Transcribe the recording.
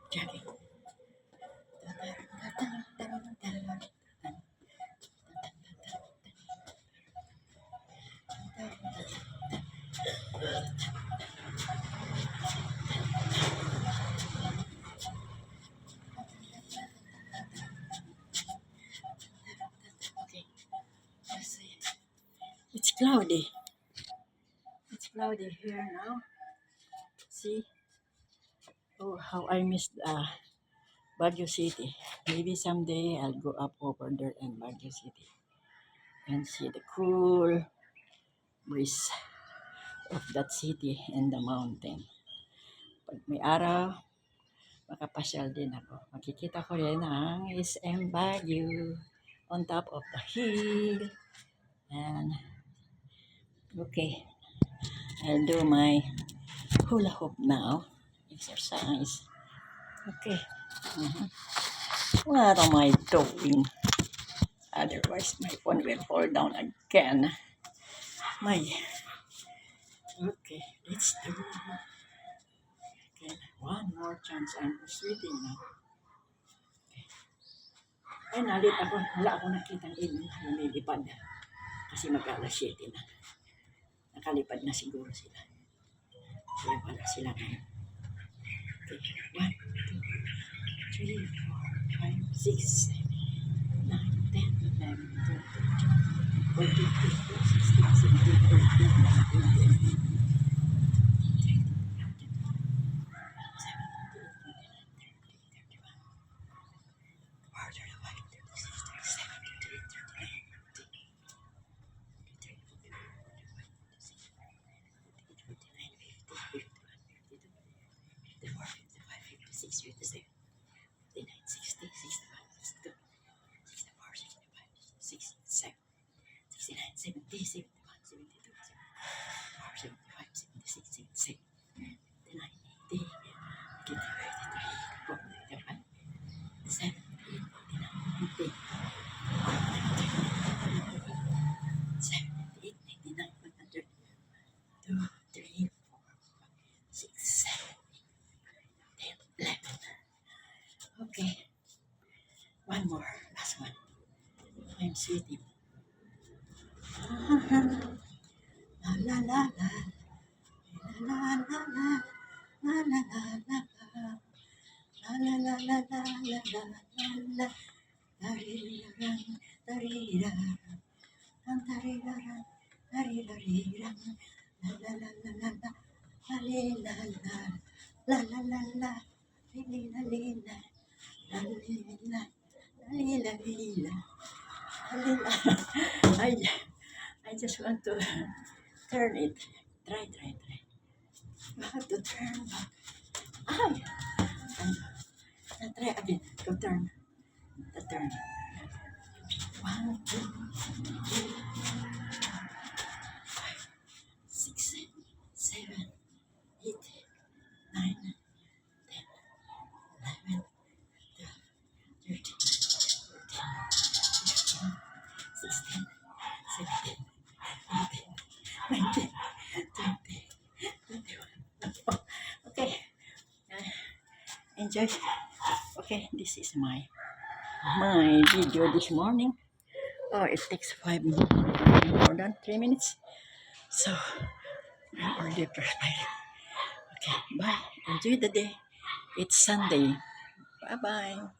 Jogging. Okay. Let's see. It's cloudy. It's cloudy here now. See? Oh, how I missed Baguio City. Maybe someday I'll go up over there in Baguio City and see the cool breeze of that city and the mountain. Pag may araw, makapasyal din ako. Makikita ko rin ang SM Baguio on top of the hill. And okay, I'll do my hula hoop now. Exercise. Okay. What am I doing? Otherwise, my phone will fall down again. Okay, let's do again. One more chance. I'm sweating now. Okay. Ay, nalit ako. Wala ako nakitang lumilipad. Kasi mag-alas 7 na. Nakalipad na siguro sila. Kaya wala sila ngayon. Okay, 1, 2, 3, 4, 5, 6, 7, 9, 10, 11, 12, 13, 14, 15, 16, 17, 18, 19, 20. Okay, one more, last one. I'm sweating. La la la la, la la la la, la la la la, la la la la la la la la, tariraran, tariraran, tariraran, tariraran, la la la la la la, la la la la, la la la la, lila lila, la lila, lila lila, lila. I just want to turn it. Try. You have to turn back. Ay! And try again. To turn. The turn. 1, 2, 3, 5, 6, 7, 8, 9, 10, 11, 12, 13, 14, 15, 16, 17, 18, 19, 20, 21. Okay. Enjoy. Okay, this is my video this morning. Oh, it takes 5 minutes, more than 3 minutes. So, I'm already perspiring. Okay, bye. Enjoy the day. It's Sunday. Bye-bye.